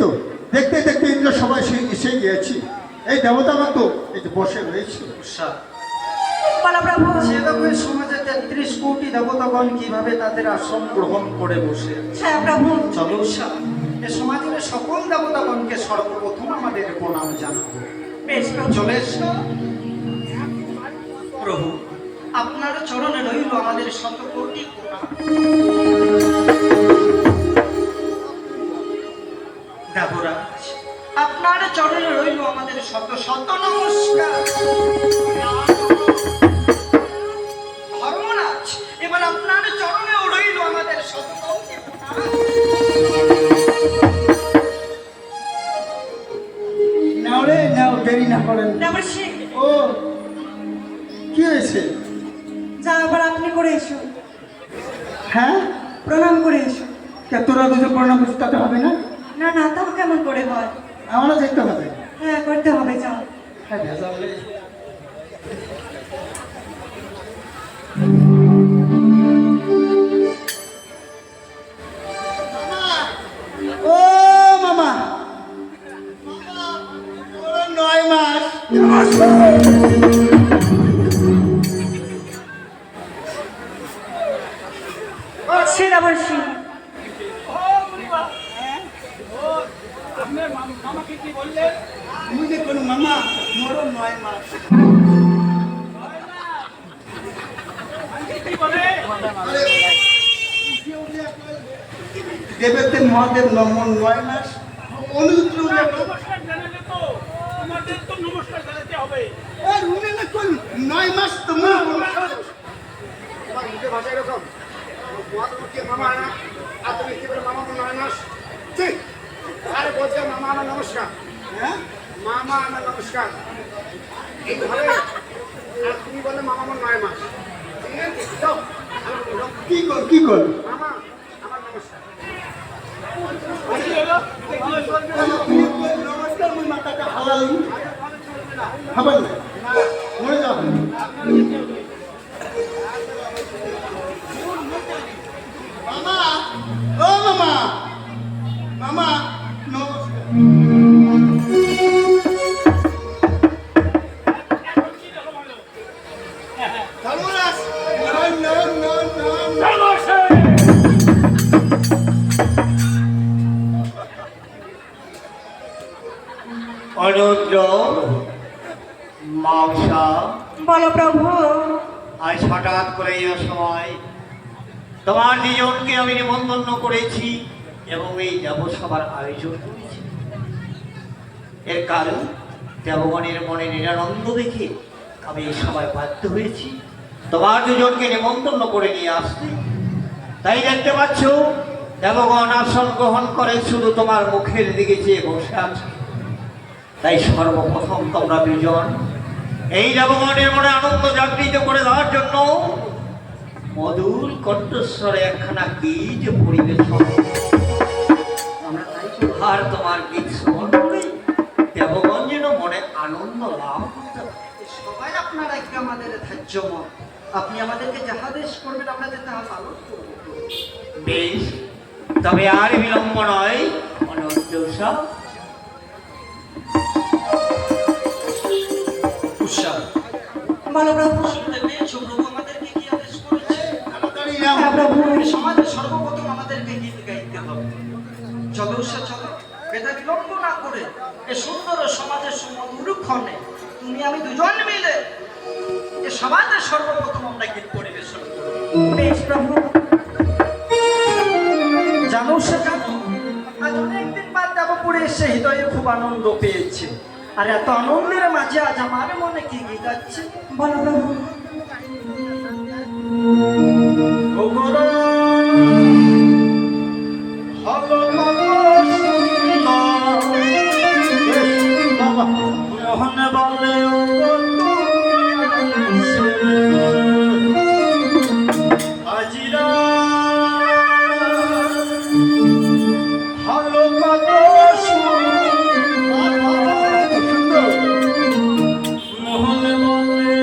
তো দেখতে দেখতে ইন্দ্র সবাই এসে গিয়েছি। এই দেবতারা তো এই যে বসে রয়েছে। সমাজে 33 কোটি দেবতাগণ কিভাবে তাদের আসন গ্রহণ করে বসে। হ্যাঁ প্রভু। চলো উষা, এ সমাজের সকল দেবতাগণকে সর্বপ্রথম আমাদের প্রণাম জানাবো। বেশ চলে এসো। প্রভু, আপনার চরণে রইল আমাদের শত কোটি প্রণাম। দেবরাজ, আপনার চরণে রইল আমাদের শত শত নমস্কার। ধর্মরাজ, এবার আপনার চরণেও রইল আমাদের শত কোটি প্রণাম। নাও রে নাও, দেরি না করেন। দেবর্ষি, ও কি হয়েছে? যা আবার আপনি করে এসো, হ্যাঁ প্রণাম করে এসো। কে তোরা দুজন প্রণাম করছিস তাতে হবে না? না না, তাও কেমন করে হয়? আমারও যেতে হবে। হ্যাঁ করতে হবে, যাও। হ্যাঁ ভেজাল রে। ও মামা, ওরা 9 মাস। সে দেবর্ষি, মুঝে কোন মামা, মোরও 9 মাস। দেবেতে মহাদেব নমন 9 মাস। অনুরুদ্র নমস্কার জানালে তো আমাদের তো নমস্কার জানাতে হবে। আর উনি না কোন 9 মাস তো মোর মুখে ভাষা এরকম মামা না আর তুমি কি বলে মামা 9 মাস ঠিক। আরে বলছে মামা আমার নমস্কার। হ্যাঁ মামা আমার নমস্কার এইভাবে। আর তুমি বলে মামা আমার 9 মাস। ঠিক আছে, যাও। কি কর মামা আমার নমস্কার। নমস্কার, মুই মাথাটা হালালি হবেন না, মরে যাও। মামা, ও মামা, মামা নমস্কার। ধর্মরাজ, অনুদ্র মাংসা, বলো প্রভু। আজ হঠাৎ করে এই সময় তোমার দুজনকে আমি নিমন্ত্রণ করেছি এবং এই দেবসভার আয়োজন করেছি। এর কারণ দেবগণের মনে নিরানন্দ দেখে আমি এই সভায় বাধ্য হয়েছি তোমার দুজনকে নিমন্ত্রণ করে নিয়ে আসতে। তাই দেখতে পাচ্ছ দেবগণ আসন গ্রহণ করে শুধু তোমার মুখের দিকে চেয়ে বসে আছে। তাই সর্বপ্রথম তোমরা দুজন এই দেবগণের মনে আনন্দ জাগৃত করে দেওয়ার জন্য মধুর কণ্ঠস্বরে একখানা গীত পরিবেশন আর তোমার গীত শ্রবণ করে দেবগণ যেন মনে আনন্দ লাভ করতে পারে। সবাই আপনার আজকে আমাদের ধার্যমত। আপনি আমাদেরকে যাহা দেশ করবেন আপনাদের তাহা পালন করব। বেশ, তবে আর বিলম্ব নয়। অনন্তষা, উষা, বলো প্রভু। শুনতে পেয়েছো প্রভু আমাদেরকে কি আদেশ করেছে? হ্যাঁ প্রভু। সমাজে সর্বপ্রথম আমাদেরকে গীত গাইতে হবে। চলো উষা, চলো। বেদা বিলম্ব না করে এ সুন্দর সমাজের সুমধুরক্ষণে তুমি আমি দুজন মিলে এ সমাজে সর্বপ্রথম আমরা গীত পরিবেশন করব। বেশ প্রভু। জানো সে জানো, আজ অনেকদিন বাদ দেবপুরে এসে হৃদয়ে খুব আনন্দ পেয়েছে। আর এত আনন্দের মাঝে আজ আমার মনে কি গীত আছে? বলো প্রভু। মোহন বলে আজিরা ভালো কত মোহন বলে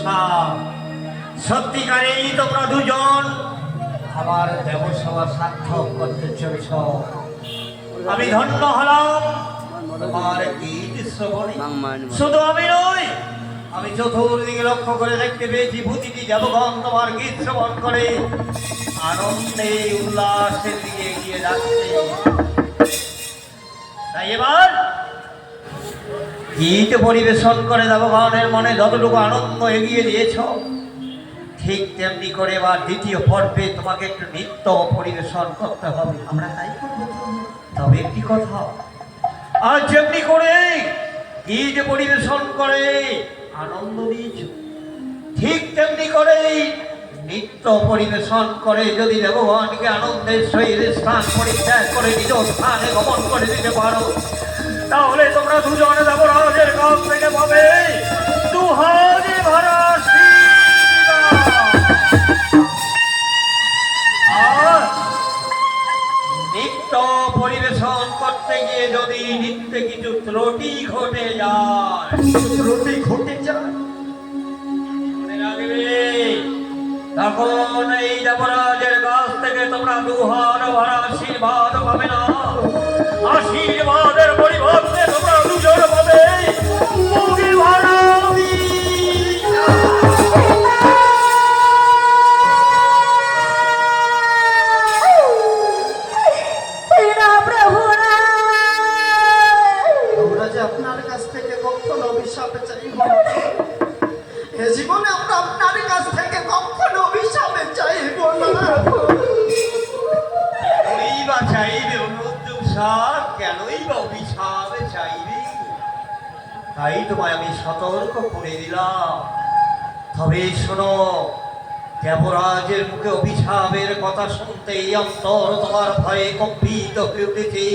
দেবসা, সত্যিকারেই তোমরা দুজন আমার দেবসভা সার্থক করতে চলেছ। আমি ধন্য হলাম তোমার গীত শ্রবণে। শুধু আমি নই, আমি চতুর্দিকে লক্ষ্য করে দেখতে পেয়েছি প্রতিটি দেবগণ তোমার গীত শ্রবণ করে আনন্দে উল্লাসের দিকে এগিয়ে যাচ্ছে। তাই এবার গীত পরিবেশন করে দেবগণের মনে যতটুকু আনন্দ এগিয়ে দিয়েছ, ঠিক তেমনি করে এবার দ্বিতীয় পর্বে তোমাকে একটু নৃত্য পরিবেশন করতে হবে। আমরা তাই করবো। তবে একটি কথা, আজ যেমনি করে গীত পরিবেশন করে আনন্দ দিয়েছ, ঠিক তেমনি করে নৃত্য পরিবেশন করে যদি দেবগণকে আনন্দের সহিত স্থান পরিত্যাগ করে নিজ স্থানে গমন করে দিতে পারো, তাহলে তোমরা দুজনে দেবরাজের কাছ থেকে পাবে দুহারে ভরা আশীর্বাদ। আর নৃত্য পরিবেশন করতে গিয়ে যদি নৃত্যে কিছু ত্রুটি ঘটে যায়, ত্রুটি ঘটে যায়, মনে রাখবে তখন এই দেবরাজের কাছ থেকে তোমরা দুহার ভরা আশীর্বাদ পাবে না। আশীর্বাদের পরিবর্তে তোমরা দুজন পাবে মুখে ভরা আমরা যে আপনার কাছ থেকে কখনো অভিশাপ চাইব না। এ জীবনে আমরা আপনার কাছ থেকে কখনো অভিশাপ চাইব না। কেনই বা চাইবে অনুদ্দুষার, কেনই বা অভিশাপ চাইবে? তাই তোমায় আমি সতর্ক করে দিলাম। তবে শোনো, দেবরাজের মুখে অভিশাপের কথা শুনতেই অন্তর তোমার ভয়ে কম্পিত হয়ে উঠেছে,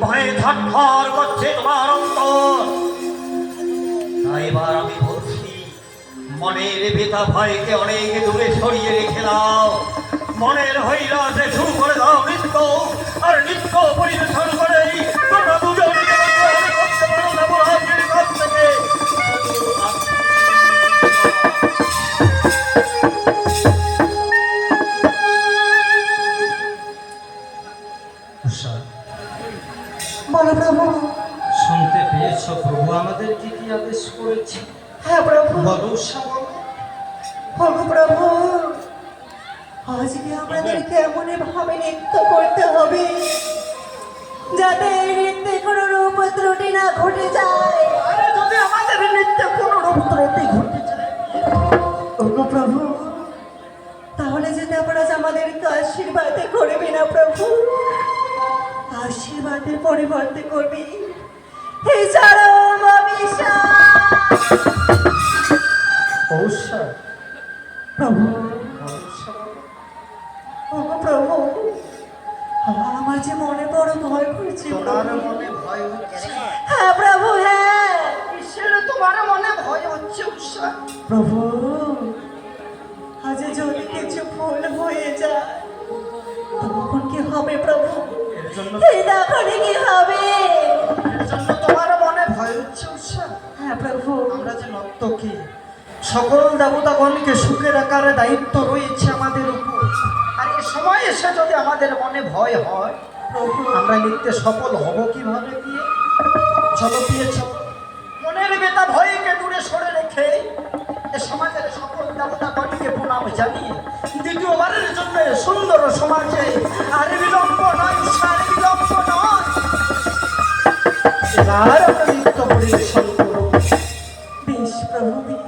ভয়ে থরথর করছে তোমার অন্তর। তাই এবার আমি বলছি, মনের বেতা ভয়কে অনেক দূরে সরিয়ে রেখে দাও। মনের হৈরাসে শুরু করে দাও নৃত্য, আর নৃত্য পরিবেশন করেই তোমরা দুজন করতে পারো দেবরাজের কাছ থেকে। বলো প্রভু। শুনতে পেয়েছ প্রভু আমাদের কি কি আদেশ করেছে? হ্যাঁ প্রভু। বলো উষা, বলো। বলো প্রভু, আজকে আমাদেরকে এমন ভাবে নৃত্য করতে হবে যাতে এই নৃত্যে কোনো রূপ ত্রুটি না ঘটে যায়। আরে যদি আমাদের নৃত্যে কোনো রূপ ত্রুটি ঘটে যায়, ওগো প্রভু, তাহলে যে দেবরাজ আমাদেরকে আশীর্বাদ করবে না প্রভু, আশীর্বাদের পরিবর্তে করবি হে চরম অভিশাপ। উষা, প্রভু, উষা বলো। ওগো প্রভু, আমার যে মনে বড় ভয় করছে। তোমার মনে ভয় হচ্ছে? হ্যাঁ প্রভু, হ্যাঁ। কিসের তোমার মনে ভয় হচ্ছে উষা? প্রভু, আজ যদি কিছু ভুল হয়ে যায় তখন কি হবে প্রভু? এর জন্য তখন কি হবে? এর জন্য তোমার মনে ভয় হচ্ছে উষা? হ্যাঁ প্রভু। আমরা যে নর্তকী, সকল দেবতাগণকে সুখের আকারে দায়িত্ব রয়েছে আমাদের উপর। আর এ সময় এসে যদি আমাদের মনে ভয় হয়, প্রভু, আমরা লিখতে সফল হব কিভাবে গিয়ে? চলো গিয়ে চলো, মনের বেতা ভয়কে দূরে সরে রেখে এ সমাজের সকল দেবতাগণকে প্রণাম জানিয়ে দ্বিতীয়বারের জন্য সুন্দর সমাজে আর বিলম্ব নয়, আর বিলম্ব নয়, এবার আমরা নৃত্য পরিবেশন করব। বেশ প্রভু, বেশ।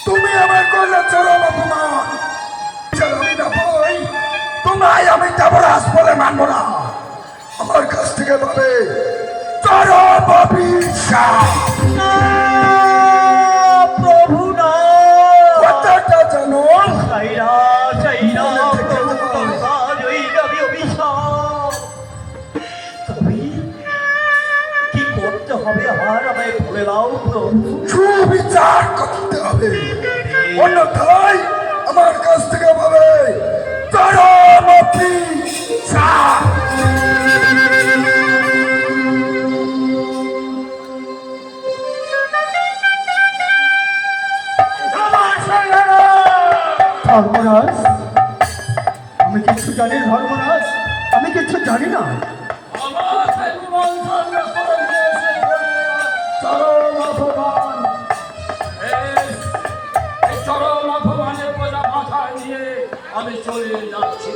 তুমি আমার করলে চরম অপমান। যেন আমি না পাই, তোমায় আমি দেবরাজ বলে মানব না। আমার কাছ থেকে পাবে চরম অভিশাপ। প্রভু না, কথাটা জানো? চাইরা চাইরা প্রভু তোমার ওই যাবি অভিশাপ। তবে কি করতে হবে আমার, আমায় বলে দাও প্রভু। সুবিচার করতে হবে, অন্যথায় আমার কাছ থেকে পাবে চরম অভিশাপ। ধর্মরাজ, আমি কিছু জানি ধর্মরাজ, আমি কিছু জানি না। আমার ভগবান সামনে করে দিয়েছে চরম অপমান। এই চরম অপমানের বোঝা মাথায় নিয়ে আমি চলে যাচ্ছি।